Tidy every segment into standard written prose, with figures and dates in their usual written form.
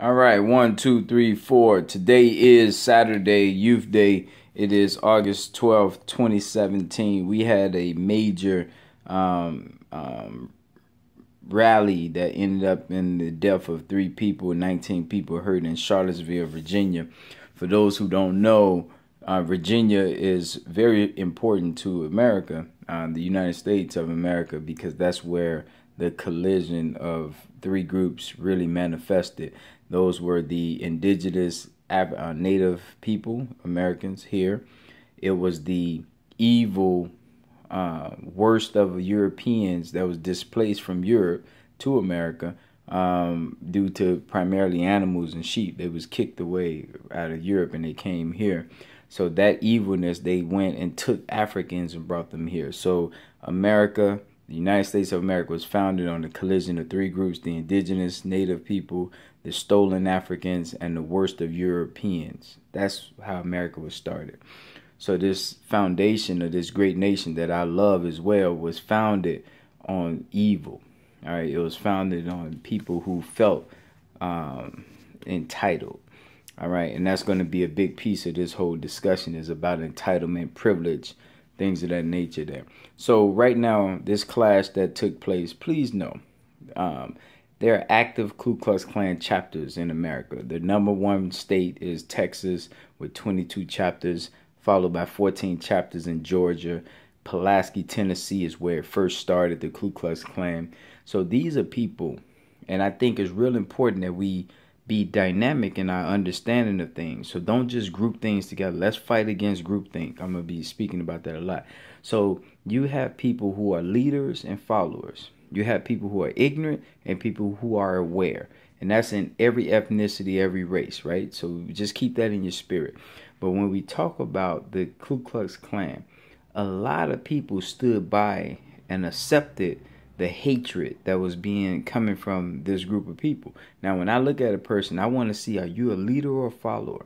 All right, 1, 2, 3, 4. Today is Saturday, Youth Day. It is August 12th, 2017. We had a major rally that ended up in the death of 3 people, 19 people hurt in Charlottesville, Virginia. For those who don't know, Virginia is very important to America, the United States of America, because that's where the collision of 3 groups really manifested. Those were the indigenous native people, Americans here. It was the evil, worst of Europeans that was displaced from Europe to America due to primarily animals and sheep. They was kicked away out of Europe and they came here. So that evilness, they went and took Africans and brought them here. So America, the United States of America, was founded on the collision of 3 groups: the indigenous native people, the stolen Africans, and the worst of Europeans. That's how America was started. So this foundation of this great nation that I love as well was founded on evil. All right, it was founded on people who felt entitled. All right, and that's going to be a big piece of this whole discussion, is about entitlement, privilege, things of that nature there. So right now, this clash that took place, please know, there are active Ku Klux Klan chapters in America. The #1 state is Texas with 22 chapters, followed by 14 chapters in Georgia. Pulaski, Tennessee is where it first started, the Ku Klux Klan. So these are people, and I think it's real important that we be dynamic in our understanding of things. So don't just group things together. Let's fight against groupthink. I'm going to be speaking about that a lot. So you have people who are leaders and followers. You have people who are ignorant and people who are aware. And that's in every ethnicity, every race, right? So just keep that in your spirit. But when we talk about the Ku Klux Klan, a lot of people stood by and accepted the hatred that was coming from this group of people. Now, when I look at a person, I want to see, are you a leader or a follower?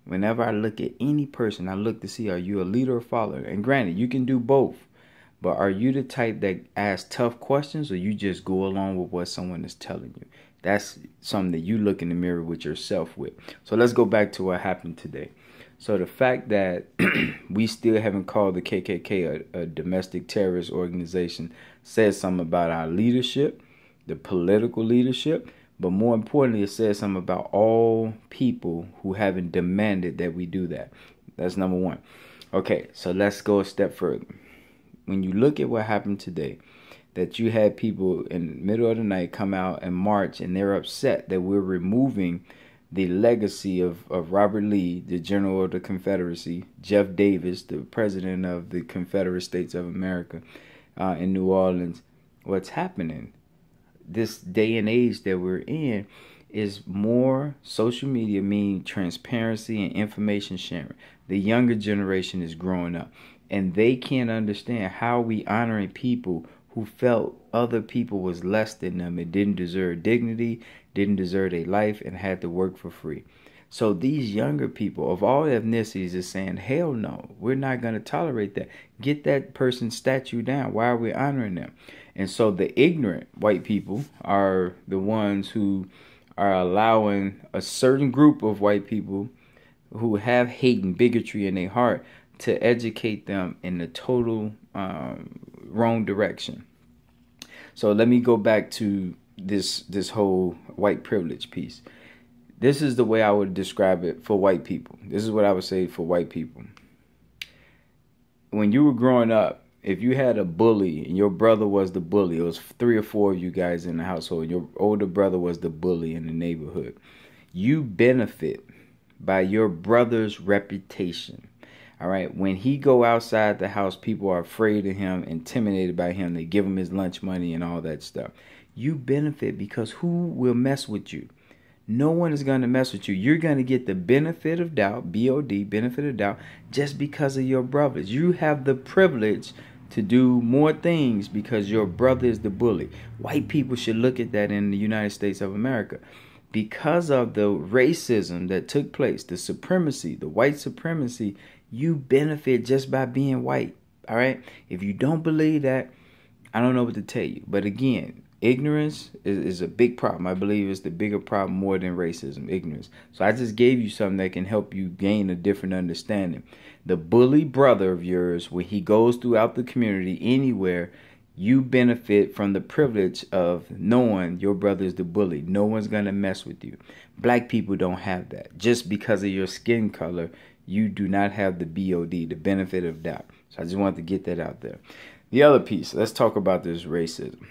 Whenever I look at any person, I look to see, are you a leader or follower? And granted, you can do both. But are you the type that asks tough questions, or you just go along with what someone is telling you? That's something that you look in the mirror with yourself with. So let's go back to what happened today. So the fact that we still haven't called the KKK a domestic terrorist organization says something about our leadership, the political leadership, but more importantly, it says something about all people who haven't demanded that we do that. That's #1. Okay, so let's go a step further. When you look at what happened today, that you had people in the middle of the night come out and march, and they're upset that we're removing the legacy of Robert Lee, the General of the Confederacy, Jeff Davis, the President of the Confederate States of America in New Orleans. What's happening this day and age that we're in is more social media, meaning transparency and information sharing. The younger generation is growing up, and they can't understand how we honoring people who felt other people was less than them and didn't deserve dignity, didn't deserve a life, and had to work for free. So these younger people of all ethnicities is saying, hell no, we're not going to tolerate that. Get that person's statue down. Why are we honoring them? And so the ignorant white people are the ones who are allowing a certain group of white people who have hate and bigotry in their heart to educate them in the total wrong direction. So let me go back to this whole white privilege piece. This is the way I would describe it for white people. This is what I would say for white people. When you were growing up, if you had a bully and your brother was the bully, it was 3 or 4 of you guys in the household, your older brother was the bully in the neighborhood, you benefit by your brother's reputation. All right. When he go outside the house, people are afraid of him, intimidated by him. They give him his lunch money and all that stuff. You benefit because who will mess with you? No one is going to mess with you. You're going to get the benefit of doubt, B-O-D, benefit of doubt, just because of your brothers. You have the privilege to do more things because your brother is the bully. White people should look at that in the United States of America. Because of the racism that took place, the supremacy, the white supremacy, you benefit just by being white. All right. If you don't believe that, I don't know what to tell you. But again, Ignorance is a big problem. I believe it's the bigger problem more than racism, ignorance. So I just gave you something that can help you gain a different understanding. The bully brother of yours, when he goes throughout the community anywhere, you benefit from the privilege of knowing your brother is the bully. No one's going to mess with you. Black people don't have that. Just because of your skin color, you do not have the BOD, the benefit of doubt. So I just wanted to get that out there. The other piece, let's talk about this racism.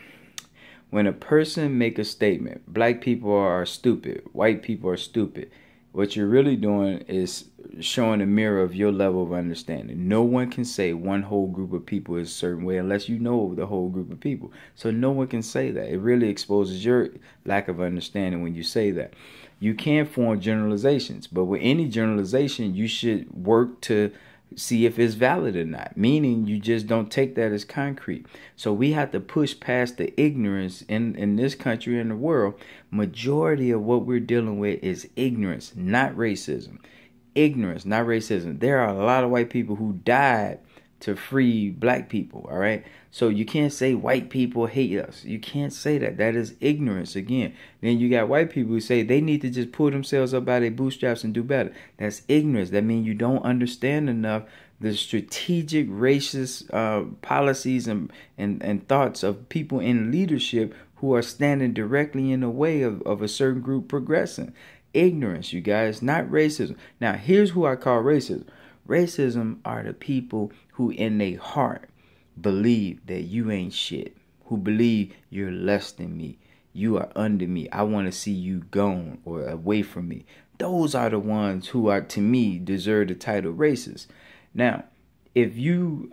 When a person make a statement, black people are stupid, white people are stupid, what you're really doing is showing a mirror of your level of understanding. No one can say one whole group of people is a certain way unless you know the whole group of people. So no one can say that. It really exposes your lack of understanding when you say that. You can form generalizations, but with any generalization, you should work to see if it's valid or not, meaning you just don't take that as concrete. So we have to push past the ignorance in this country and the world. Majority of what we're dealing with is ignorance, not racism. Ignorance, not racism. There are a lot of white people who died to free black people, all right? So you can't say white people hate us. You can't say that. That is ignorance again. Then you got white people who say they need to just pull themselves up by their bootstraps and do better. That's ignorance. That means you don't understand enough the strategic racist policies and thoughts of people in leadership who are standing directly in the way of a certain group progressing. Ignorance, you guys, not racism. Now, here's who I call racism. Racism are the people who in their heart believe that you ain't shit, who believe you're less than me, you are under me, I want to see you gone or away from me. Those are the ones who are, to me, deserve the title racist. Now, if you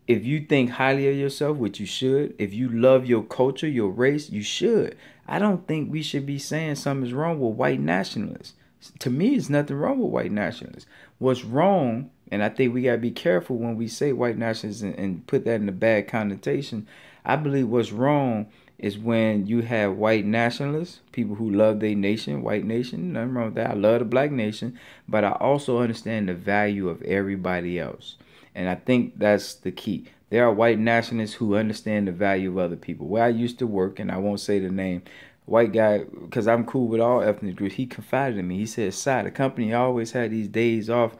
think highly of yourself, which you should, if you love your culture, your race, you should. I don't think we should be saying something's wrong with white nationalists. To me, it's nothing wrong with white nationalists. What's wrong, and I think we got to be careful when we say white nationalists and put that in a bad connotation. I believe what's wrong is when you have white nationalists, people who love their nation, white nation, nothing wrong with that. I love the black nation, but I also understand the value of everybody else. And I think that's the key. There are white nationalists who understand the value of other people. Where I used to work, and I won't say the name, white guy, because I'm cool with all ethnic groups, he confided in me. He said, "Si, the company always had these days off,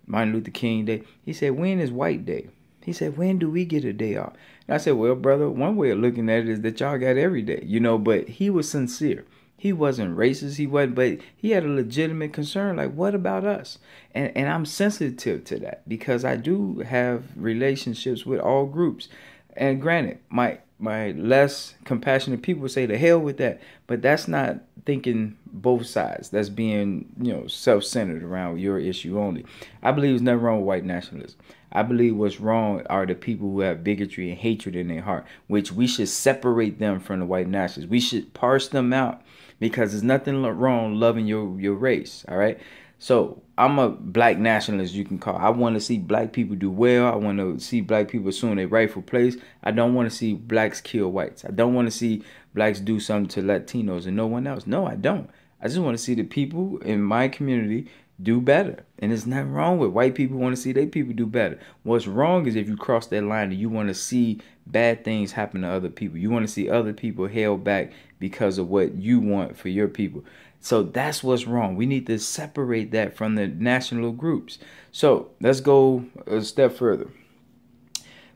Martin Luther King Day." He said, "When is White Day?" He said, "When do we get a day off?" And I said, "Well, brother, one way of looking at it is that y'all got every day, but he was sincere. He wasn't racist. He wasn't, but he had a legitimate concern. Like, what about us? And I'm sensitive to that because I do have relationships with all groups. And granted, my less compassionate people say, "The hell with that." But that's not thinking both sides. That's being, self-centered around your issue only. I believe there's nothing wrong with white nationalism. I believe what's wrong are the people who have bigotry and hatred in their heart, which we should separate them from the white nationalists. We should parse them out because there's nothing wrong loving your race, all right? So I'm a black nationalist, you can call. I want to see black people do well. I want to see black people assume their rightful place. I don't want to see blacks kill whites. I don't want to see blacks do something to Latinos and no one else. No, I don't. I just want to see the people in my community do better. And there's nothing wrong with white people want to see their people do better. What's wrong is if you cross that line and you want to see bad things happen to other people. You want to see other people held back because of what you want for your people. So that's what's wrong. We need to separate that from the national groups. So let's go a step further.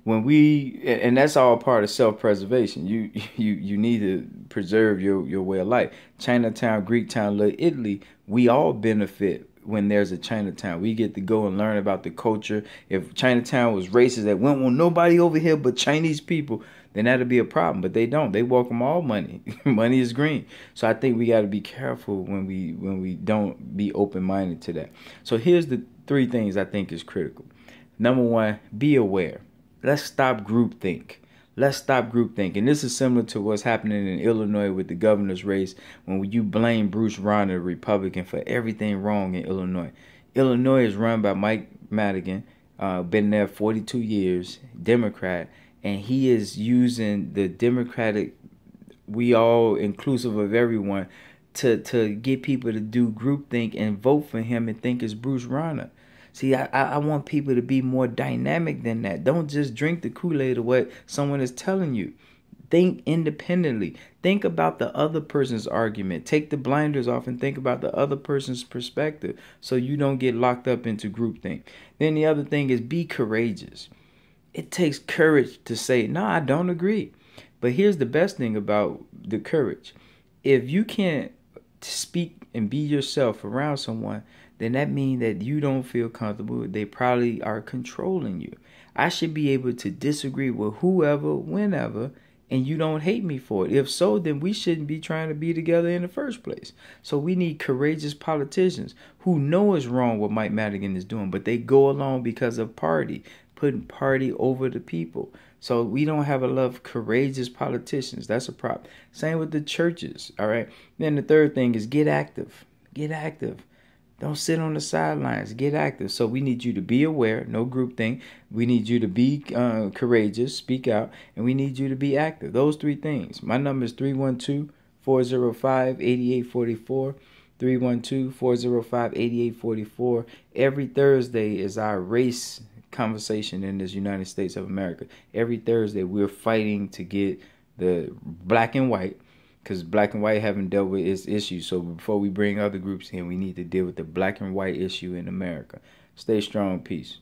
And that's all part of self-preservation. You need to preserve your way of life. Chinatown, Greektown, Little Italy, we all benefit when there's a Chinatown. We get to go and learn about the culture. If Chinatown was racist, that won't want nobody over here but Chinese people, then that'd be a problem. But they don't. They welcome all money. Money is green. So I think we got to be careful when we don't be open-minded to that. So here's the 3 things I think is critical. Number 1, be aware. Let's stop groupthink. Let's stop groupthink. And this is similar to what's happening in Illinois with the governor's race when you blame Bruce Rauner, a Republican, for everything wrong in Illinois. Illinois is run by Mike Madigan, been there 42 years, Democrat, and he is using the Democratic, we all inclusive of everyone, to get people to do groupthink and vote for him and think it's Bruce Rauner. See, I want people to be more dynamic than that. Don't just drink the Kool-Aid of what someone is telling you. Think independently. Think about the other person's argument. Take the blinders off and think about the other person's perspective so you don't get locked up into groupthink. Then the other thing is be courageous. It takes courage to say, no, I don't agree. But here's the best thing about the courage. If you can't speak and be yourself around someone, then that means that you don't feel comfortable. They probably are controlling you. I should be able to disagree with whoever, whenever, and you don't hate me for it. If so, then we shouldn't be trying to be together in the first place. So we need courageous politicians who know it's wrong what Mike Madigan is doing, but they go along because of party, putting party over the people. So we don't have a lot of courageous politicians. That's a problem. Same with the churches, all right? Then the third thing is get active. Get active. Don't sit on the sidelines. Get active. So we need you to be aware, no group thing. We need you to be courageous, speak out, and we need you to be active. Those three things. My number is 312-405-8844. 312-405-8844. Every Thursday is our race conversation in this United States of America. Every Thursday we're fighting to get the black and white, because black and white haven't dealt with its issues. So before we bring other groups in, we need to deal with the black and white issue in America. Stay strong. Peace.